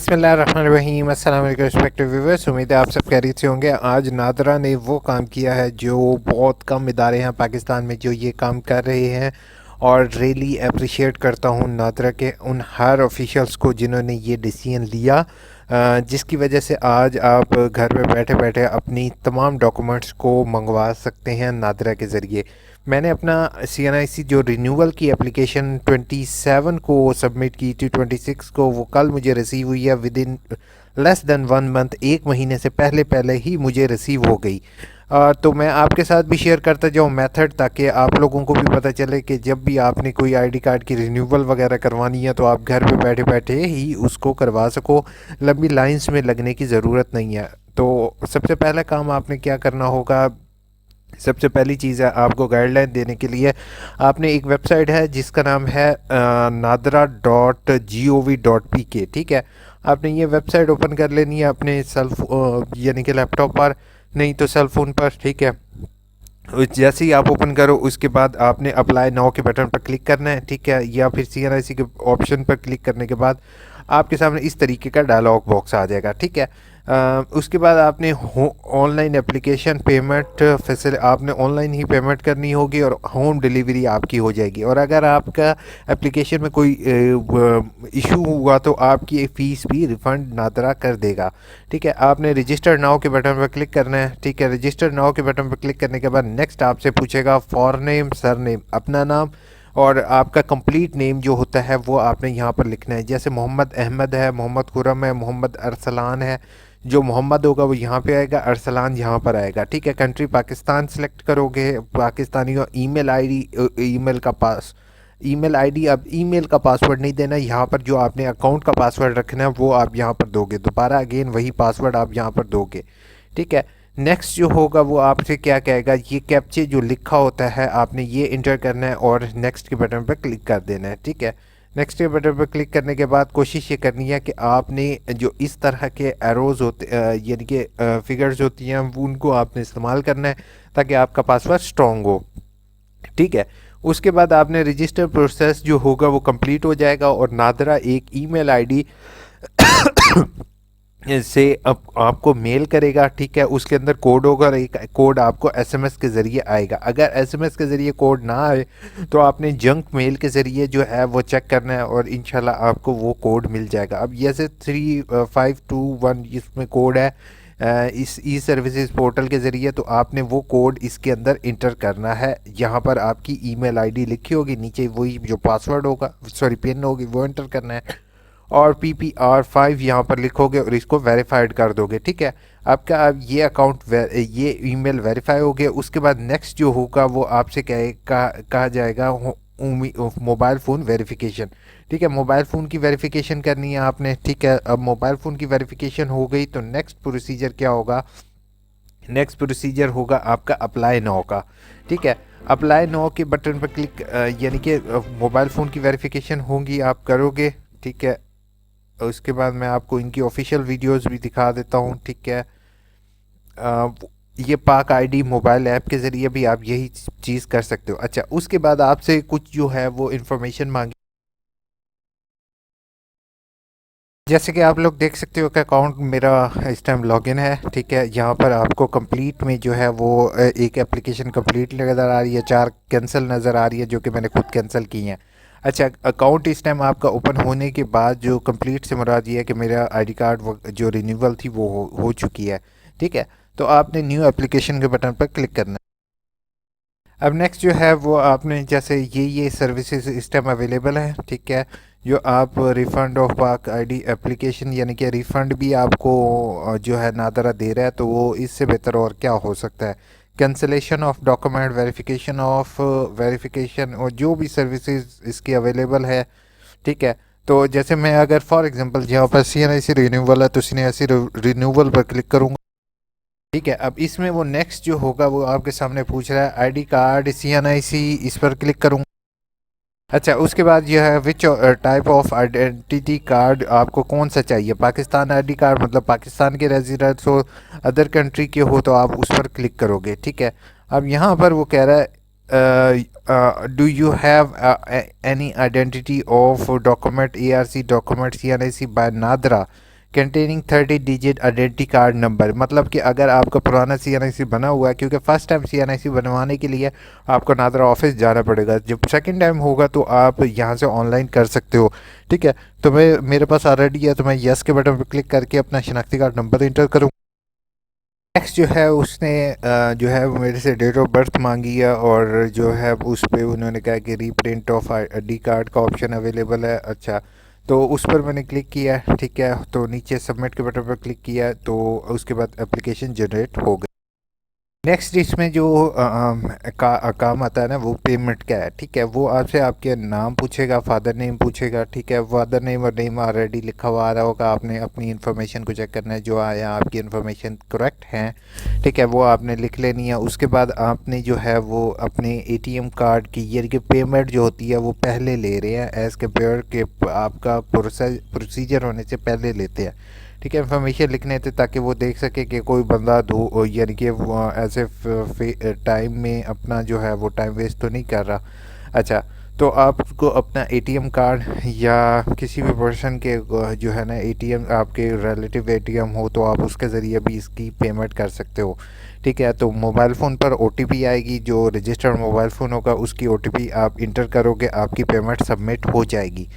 बिस्मिल्लाहिर्रहमानिर्रहीम। अस्सलाम वालेकुम रिस्पेक्टिव व्यूअर्स, उम्मीद है आप सब खैरियत से होंगे। आज नादरा ने वो काम किया है जो बहुत कम इदारे हैं पाकिस्तान में जो ये काम कर रहे हैं, और रियली अप्रिशिएट करता हूँ नादरा के उन हर ऑफिशियल्स को जिन्होंने ये डिसीजन लिया, जिसकी वजह से आज आप घर में बैठे बैठे अपनी तमाम डॉक्यूमेंट्स को मंगवा सकते हैं नादरा के ज़रिए। मैंने अपना CNIC जो रिन्यूअल की एप्लीकेशन 27 को सबमिट की थी, 26 को वो कल मुझे रिसीव हुई है। With in less than 1 month, 1 महीने से पहले पहले ही मुझे रिसीव हो गई। तो मैं आपके साथ भी शेयर करता जाऊँ मेथड, ताकि आप लोगों को भी पता चले कि जब भी आपने कोई आईडी कार्ड की रिन्यूअल वगैरह करवानी है तो आप घर पे बैठे बैठे ही उसको करवा सको, लंबी लाइंस में लगने की ज़रूरत नहीं है। तो सबसे पहला काम आपने क्या करना होगा, सबसे पहली चीज़ है आपको गाइडलाइन देने के लिए आपने एक वेबसाइट है जिसका नाम है nadra.gov.pk। ठीक है, आपने ये वेबसाइट ओपन कर लेनी है अपने यानी कि लैपटॉप पर, नहीं तो सेल फ़ोन पर। ठीक है, जैसे ही आप ओपन करो उसके बाद आपने अप्लाई नाउ के बटन पर क्लिक करना है। ठीक है, या फिर CNIC के ऑप्शन पर क्लिक करने के बाद आपके सामने इस तरीके का डायलॉग बॉक्स आ जाएगा। ठीक है, उसके बाद आपने ऑनलाइन एप्लीकेशन पेमेंट आपने ऑनलाइन ही पेमेंट करनी होगी और होम डिलीवरी आपकी हो जाएगी। और अगर आपका एप्लीकेशन में कोई इशू हुआ तो आपकी फ़ीस भी रिफ़ंड नादरा कर देगा। ठीक है, आपने रजिस्टर नाउ के बटन पर क्लिक करना है। ठीक है, रजिस्टर नाउ के बटन पर क्लिक करने के बाद नेक्स्ट आपसे पूछेगा फॉर नेम, सर नेम, अपना नाम और आपका कंप्लीट नेम जो होता है वो आपने यहाँ पर लिखना है। जैसे मोहम्मद अहमद है, मोहम्मद खुरम है, मोहम्मद अरसलान है। जो मोहम्मद होगा वो यहाँ पे आएगा, अरसलान यहाँ पर आएगा। ठीक है, कंट्री पाकिस्तान सेलेक्ट करोगे, पाकिस्तानी। और ईमेल आईडी, ईमेल आईडी, अब ईमेल का पासवर्ड नहीं देना यहाँ पर, जो आपने अकाउंट का पासवर्ड रखना है वो आप यहाँ पर दोगे, दोबारा अगेन वही पासवर्ड आप यहाँ पर दोगे। ठीक है, नेक्स्ट जो होगा वो आपसे क्या कहेगा, ये कैप्चे जो लिखा होता है आपने ये इंटर करना है और नेक्स्ट के बटन पर क्लिक कर देना है। ठीक है, नेक्स्ट के बटन पर क्लिक करने के बाद कोशिश ये करनी है कि आपने जो इस तरह के एरोज़ होते यानी कि फिगर्स होती हैं उनको आपने इस्तेमाल करना है ताकि आपका पासवर्ड स्ट्रॉन्ग हो। ठीक है, उसके बाद आपने रजिस्टर प्रोसेस जो होगा वो कंप्लीट हो जाएगा और नादरा एक ईमेल आईडी से अब आपको मेल करेगा। ठीक है, उसके अंदर कोड होगा और एक कोड आपको SMS के ज़रिए आएगा। अगर SMS के ज़रिए कोड ना आए तो आपने जंक मेल के ज़रिए जो है वो चेक करना है और इंशाल्लाह आपको वो कोड मिल जाएगा। अब जैसे 3521 इसमें कोड है इस ई सर्विसेज पोर्टल के ज़रिए, तो आपने वो कोड इसके अंदर इंटर करना है। यहाँ पर आपकी ईमेल आईडी लिखी होगी, नीचे वही जो पासवर्ड होगा, सॉरी पिन होगी, वो इंटर करना है और PPR5 यहाँ पर लिखोगे और इसको वेरीफाइड कर दोगे। ठीक है, आपका अब ये अकाउंट ये ईमेल वेरीफाई हो गया। उसके बाद नेक्स्ट जो होगा वो आपसे कहा जाएगा मोबाइल फ़ोन वेरिफिकेशन। ठीक है, मोबाइल फ़ोन की वेरिफिकेशन करनी है आपने। ठीक है, अब मोबाइल फ़ोन की वेरिफिकेशन हो गई तो नेक्स्ट प्रोसीजर क्या होगा, नेक्स्ट प्रोसीजर होगा आपका अप्लाई नाउ का। ठीक है, अप्लाई नाउ के बटन पर क्लिक यानी कि मोबाइल फ़ोन की वेरिफिकेशन होगी आप करोगे। ठीक है, उसके बाद मैं आपको इनकी ऑफिशियल वीडियोस भी दिखा देता हूँ। ठीक है, अ, ये पाक आईडी मोबाइल ऐप के ज़रिए भी आप यही चीज़ कर सकते हो। अच्छा, उसके बाद आपसे कुछ जो है वो इन्फॉर्मेशन मांगी, जैसे कि आप लोग देख सकते हो कि अकाउंट मेरा इस टाइम लॉगिन है। ठीक है, यहाँ पर आपको कंप्लीट में जो है वो एक एप्लीकेशन कंप्लीट नज़र आ रही है, 4 कैंसिल नज़र आ रही है जो कि मैंने खुद कैंसिल की हैं। अच्छा, अकाउंट इस टाइम आपका ओपन होने के बाद जो कंप्लीट से मुराद ये है कि मेरा आईडी कार्ड जो रिन्यूअल थी वो हो चुकी है। ठीक है, तो आपने न्यू एप्लीकेशन के बटन पर क्लिक करना है। अब नेक्स्ट जो है वो आपने जैसे ये सर्विसेज इस टाइम अवेलेबल हैं। ठीक है, जो आप रिफ़ंड ऑफ पाक आईडी एप्लीकेशन यानी कि रिफ़ंड भी आपको जो है नादरा दे रहा है, तो वो इससे बेहतर और क्या हो सकता है। कैंसिलेशन ऑफ डॉक्यूमेंट वेरिफिकेशन और जो भी सर्विसेज इसकी अवेलेबल है। ठीक है, तो जैसे मैं अगर फॉर एग्जांपल जहाँ पर CNIC रिन्यूअल है तो CNIC रिन्यूअल पर क्लिक करूँगा। ठीक है, अब इसमें वो नेक्स्ट जो होगा वो आपके सामने पूछ रहा है आईडी कार्ड CNIC, इस पर क्लिक करूँगा। अच्छा, उसके बाद यह है which type of identity card आपको कौन सा चाहिए, पाकिस्तान आईडी कार्ड मतलब पाकिस्तान के रेजिडेंट्स हो, अदर कंट्री के हो तो आप उस पर क्लिक करोगे। ठीक है, अब यहाँ पर वो कह रहा है do you have any identity of document ARC document CNIC by NADRA. Containing 30 digit identity card number, मतलब कि अगर आपका पुराना CNIC बना हुआ है, क्योंकि फर्स्ट टाइम CNIC बनवाने के लिए आपको नादरा ऑफिस जाना पड़ेगा, जब सेकंड टाइम होगा तो आप यहाँ से ऑनलाइन कर सकते हो। ठीक है, तो मैं मेरे पास ऑलरेडी है, तो मैं यस के बटन पर क्लिक करके अपना शनाख्ती कार्ड नंबर इंटर करूँ। नेक्स्ट जो है उसने जो है वो मेरे से डेट ऑफ बर्थ मांगी है, और जो है उस पर उन्होंने कहा कि रीप्रिंट ऑफ ID कार्ड का ऑप्शन अवेलेबल है। अच्छा, तो उस पर मैंने क्लिक किया। ठीक है, तो नीचे सबमिट के बटन पर क्लिक किया, तो उसके बाद एप्लीकेशन जनरेट हो गई। नेक्स्ट इसमें जो काम आता है ना, वो पेमेंट का है। ठीक है, वो आपसे आपके नाम पूछेगा, फादर नेम पूछेगा। ठीक है, फादर नेम और नेम ऑलरेडी लिखा हुआ आ रहा होगा, आपने अपनी इन्फॉर्मेशन को चेक करना है, जो आया आपकी इन्फॉर्मेशन करेक्ट है। ठीक है, वो आपने लिख लेनी है। उसके बाद आपने जो है वो अपने ATM कार्ड की यानी कि पेमेंट जो होती है वो पहले ले रहे हैं, एज़ कम्पेयर के आपका प्रोसीजर होने से पहले लेते हैं। ठीक है, इन्फॉर्मेशन लिखने थे ताकि वो देख सके कि कोई बंदा दो यानी कि ऐसे टाइम में अपना जो है वो टाइम वेस्ट तो नहीं कर रहा। अच्छा, तो आपको अपना ATM कार्ड या किसी भी पर्सन के जो है ना ATM, आपके रिलेटिव ATM हो तो आप उसके ज़रिए भी इसकी पेमेंट कर सकते हो। ठीक है, तो मोबाइल फ़ोन पर OTP आएगी, जो रजिस्टर्ड मोबाइल फ़ोन होगा उसकी OTP आप इंटर करोगे, आपकी पेमेंट सबमिट हो जाएगी।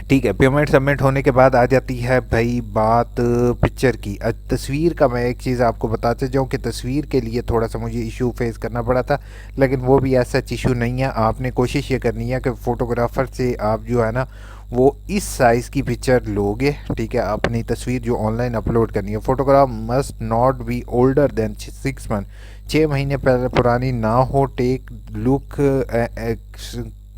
ठीक है, पेमेंट सबमिट होने के बाद आ जाती है भाई बात पिक्चर की। तस्वीर का मैं एक चीज़ आपको बताते जाऊँ कि तस्वीर के लिए थोड़ा सा मुझे इशू फेस करना पड़ा था, लेकिन वो भी ऐसा इशू नहीं है। आपने कोशिश ये करनी है कि फ़ोटोग्राफ़र से आप जो है ना वो इस साइज़ की पिक्चर लोगे। ठीक है, अपनी तस्वीर जो ऑनलाइन अपलोड करनी है, photograph must not be older than 6 month, 6 महीने पहले पुरानी ना हो। टेक लुक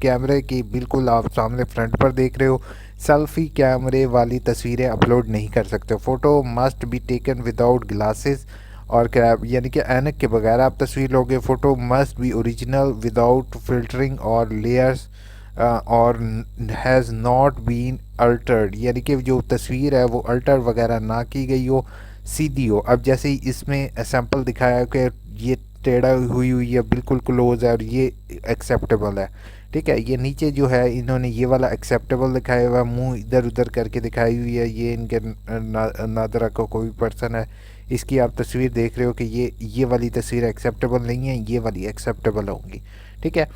कैमरे की बिल्कुल आप सामने फ्रंट पर देख रहे हो। सेल्फी कैमरे वाली तस्वीरें अपलोड नहीं कर सकते। Photo must be taken without glasses और क्रैप यानी कि ऐनक के बगैर आप तस्वीर लोगे। Photo must be original without filtering और लेयर्स और हैज़ नॉट बीन अल्टर्ड, यानी कि जो तस्वीर है वो अल्टर वगैरह ना की गई हो, सीधी हो। अब जैसे ही इसमें सैंपल दिखाया है कि ये टेढ़ा हुई है, बिल्कुल क्लोज है और ये एक्सेप्टेबल है। ठीक है, ये नीचे जो है इन्होंने ये वाला एक्सेप्टेबल दिखाया हुआ है, मुंह इधर उधर करके दिखाई हुई है। ये इनके नादरा का कोई पर्सन है, इसकी आप तस्वीर देख रहे हो कि ये वाली तस्वीर एक्सेप्टेबल नहीं है, ये वाली एक्सेप्टेबल होंगी। ठीक है,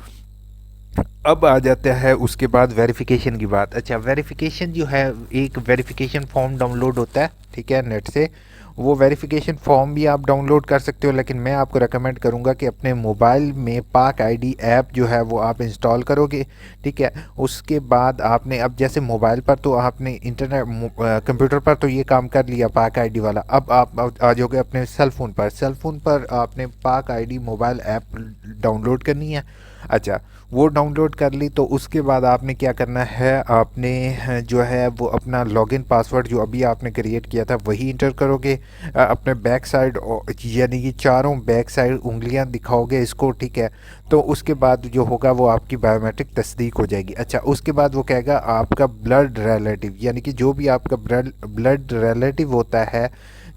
अब आ जाता है उसके बाद वेरिफिकेशन की बात। अच्छा, वेरिफिकेशन जो है, एक वेरिफिकेशन फॉर्म डाउनलोड होता है। ठीक है, नेट से वो वेरिफिकेशन फॉर्म भी आप डाउनलोड कर सकते हो, लेकिन मैं आपको रेकमेंड करूंगा कि अपने मोबाइल में पाक ID ऐप जो है वो आप इंस्टॉल करोगे। ठीक है, उसके बाद आपने अब जैसे मोबाइल पर तो आपने इंटरनेट कंप्यूटर पर तो ये काम कर लिया पाक ID वाला। अब आप आ जाओगे अपने सेल फोन पर आपने पाक ID मोबाइल ऐप डाउनलोड करनी है। अच्छा, वो डाउनलोड कर ली तो उसके बाद आपने क्या करना है, आपने जो है वो अपना लॉगिन पासवर्ड जो अभी आपने क्रिएट किया था वही इंटर करोगे। अपने बैक साइड यानी कि चारों बैक साइड उंगलियां दिखाओगे इसको। ठीक है, तो उसके बाद जो होगा वो आपकी बायोमेट्रिक तस्दीक हो जाएगी। अच्छा, उसके बाद वो कहेगा आपका ब्लड रिलेटिव, यानी कि जो भी आपका ब्लड रिलेटिव होता है,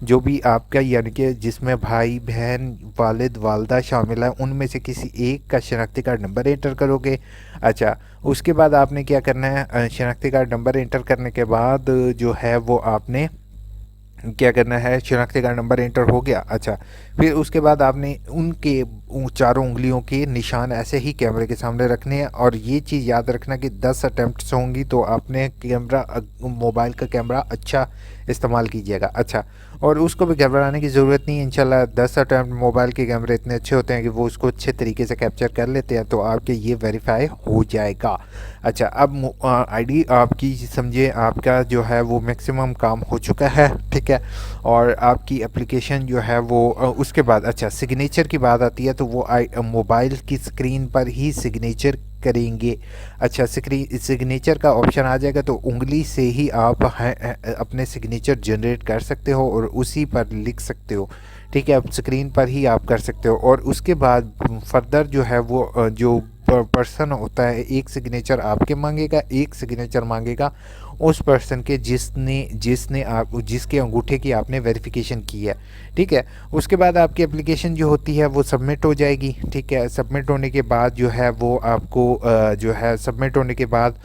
जो भी आपका यानी कि जिसमें भाई बहन वालिद वालदा शामिल है, उनमें से किसी एक का शनाख्ती कार्ड नंबर एंटर करोगे। अच्छा, उसके बाद आपने क्या करना है, शनाख्ती कार्ड नंबर एंटर करने के बाद जो है वो आपने क्या करना है, शनाख्ती कार्ड नंबर एंटर हो गया। अच्छा, फिर उसके बाद आपने उनके चारों उंगलियों के निशान ऐसे ही कैमरे के सामने रखने हैं, और ये चीज़ याद रखना कि 10 अटैम्प्ट्स होंगी तो आपने कैमरा मोबाइल का कैमरा अच्छा इस्तेमाल कीजिएगा। अच्छा, और उसको भी घबराने की ज़रूरत नहीं है, इंशाल्लाह 10 अटैम्प्ट मोबाइल के कैमरे इतने अच्छे होते हैं कि वो उसको अच्छे तरीके से कैप्चर कर लेते हैं, तो आपके ये वेरीफाई हो जाएगा। अच्छा, अब ID आपकी समझे आपका जो है वो मैक्सिमम काम हो चुका है। ठीक है, और आपकी एप्लीकेशन जो है वो उसके बाद अच्छा सिग्नेचर की बात आती है, तो वो मोबाइल की स्क्रीन पर ही सिग्नेचर करेंगे। अच्छा, सिग्नेचर का ऑप्शन आ जाएगा तो उंगली से ही आप अपने सिग्नेचर जनरेट कर सकते हो और उसी पर लिख सकते हो। ठीक है, अब स्क्रीन पर ही आप कर सकते हो, और उसके बाद फर्दर जो है वो जो पर्सन होता है, एक सिग्नेचर आपके मांगेगा, एक सिग्नेचर मांगेगा उस पर्सन के जिसने जिसने आप जिसके अंगूठे की आपने वेरिफिकेशन की है। ठीक है, उसके बाद आपकी एप्लीकेशन जो होती है वो सबमिट हो जाएगी। ठीक है, सबमिट होने के बाद जो है वो आपको जो है सबमिट होने के बाद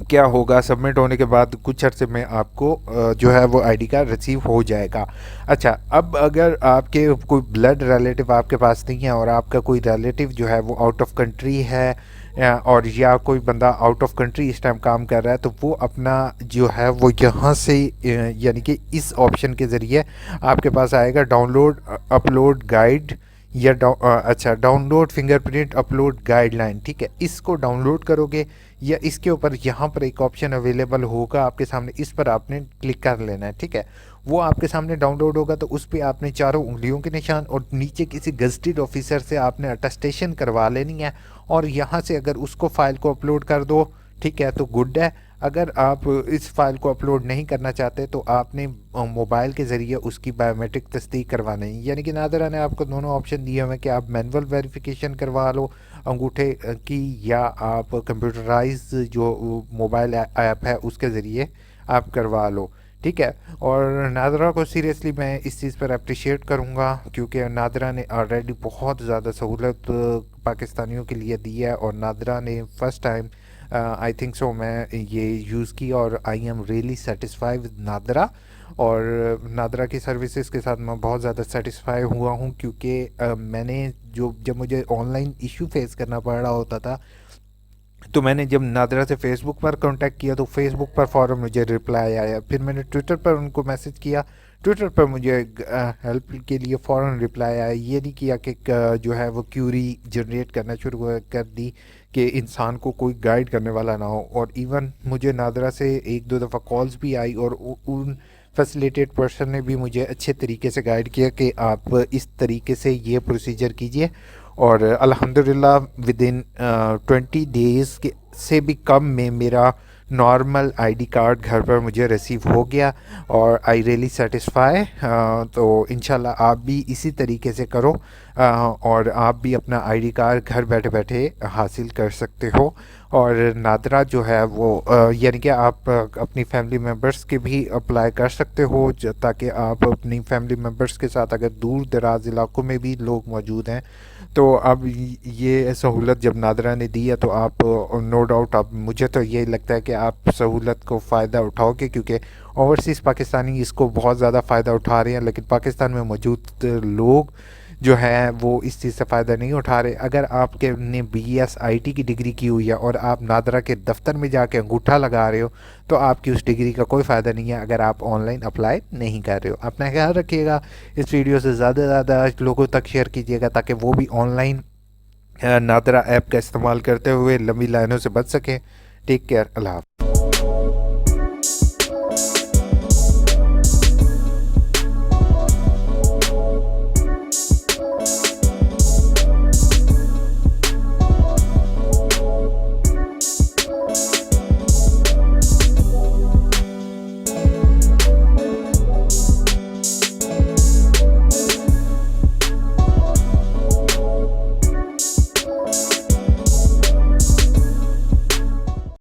क्या होगा, सबमिट होने के बाद कुछ अर्से में आपको जो है वो आईडी कार्ड रिसीव हो जाएगा। अच्छा, अब अगर आपके कोई ब्लड रिलेटिव आपके पास नहीं है और आपका कोई रिलेटिव जो है वो आउट ऑफ कंट्री है, और या कोई बंदा आउट ऑफ कंट्री इस टाइम काम कर रहा है, तो वो अपना जो है वो यहाँ से यानी कि इस ऑप्शन के ज़रिए आपके पास आएगा डाउनलोड अपलोड गाइड या अच्छा, डाउनलोड फिंगरप्रिंट अपलोड गाइडलाइन। ठीक है, इसको डाउनलोड करोगे या इसके ऊपर यहाँ पर एक ऑप्शन अवेलेबल होगा आपके सामने, इस पर आपने क्लिक कर लेना है। ठीक है, वो आपके सामने डाउनलोड होगा तो उस पर आपने चारों उंगलियों के निशान और नीचे किसी गजटेड ऑफिसर से आपने अटेस्टेशन करवा लेनी है, और यहाँ से अगर उसको फाइल को अपलोड कर दो, ठीक है, तो गुड है। अगर आप इस फाइल को अपलोड नहीं करना चाहते तो आपने मोबाइल के ज़रिए उसकी बायोमेट्रिक तस्दीक करवाना है। यानी कि नादरा ने आपको दोनों ऑप्शन दिए हुए हैं कि आप मैनुअल वेरिफिकेशन करवा लो अंगूठे की, या आप कंप्यूटराइज जो मोबाइल ऐप है उसके ज़रिए आप करवा लो। ठीक है, और नादरा को सीरियसली मैं इस चीज़ पर अप्रिशिएट करूँगा, क्योंकि नादरा ने ऑलरेडी बहुत ज़्यादा सहूलत पाकिस्तानियों के लिए दी है, और नादरा ने first time I think so मैं ये यूज़ की और I am really satisfy with NADRA. और नादरा की सर्विसेज के साथ मैं बहुत ज़्यादा सेटिस्फाई हुआ हूँ, क्योंकि मैंने जब मुझे ऑनलाइन इशू फेस करना पड़ रहा होता था, तो मैंने जब नादरा से फ़ेसबुक पर कांटेक्ट किया तो फेसबुक पर फ़ौरन मुझे रिप्लाई आया। फिर मैंने ट्विटर पर उनको मैसेज किया, ट्विटर पर मुझे हेल्प के लिए फ़ौरन रिप्लाई आया। ये नहीं किया कि जो है वो क्यूरी जनरेट करना शुरू कर दी कि इंसान को कोई गाइड करने वाला ना हो। और इवन मुझे नादरा से एक दो दफ़ा कॉल्स भी आई, और उन फैसिलिटेट पर्सन ने भी मुझे अच्छे तरीके से गाइड किया कि आप इस तरीके से ये प्रोसीजर कीजिए। और अल्हम्दुलिल्लाह विद इन 20 डेज़ के से भी कम में मेरा नॉर्मल आईडी कार्ड घर पर मुझे रिसीव हो गया, और आई रियली सेटिस्फाई। तो इंशाल्लाह आप भी इसी तरीके से करो, और आप भी अपना आईडी कार्ड घर बैठे बैठे हासिल कर सकते हो। और नादरा जो है वो यानी कि आप अपनी फैमिली मेम्बर्स के भी अप्लाई कर सकते हो, ताकि आप अपनी फैमिली मेम्बर्स के साथ, अगर दूर दराज इलाकों में भी लोग मौजूद हैं, तो अब ये सहूलत जब नादरा ने दी है तो आप नो डाउट, आप मुझे तो ये लगता है कि आप सहूलत को फ़ायदा उठाओगे, क्योंकि ओवरसीज़ पाकिस्तानी इसको बहुत ज़्यादा फ़ायदा उठा रहे हैं, लेकिन पाकिस्तान में मौजूद लोग जो है वो इस चीज़ से फ़ायदा नहीं उठा रहे। अगर आपके ने BSIT की डिग्री की हुई है और आप नादरा के दफ्तर में जाके अंगूठा लगा रहे हो, तो आपकी उस डिग्री का कोई फ़ायदा नहीं है अगर आप ऑनलाइन अप्लाई नहीं कर रहे हो। अपना ख्याल रखिएगा, इस वीडियो से ज़्यादा से ज़्यादा लोगों तक शेयर कीजिएगा, ताकि वो भी ऑनलाइन नादरा ऐप का इस्तेमाल करते हुए लंबी लाइनों से बच सकें। टेक केयर, अल्लाह हाफ़िज़।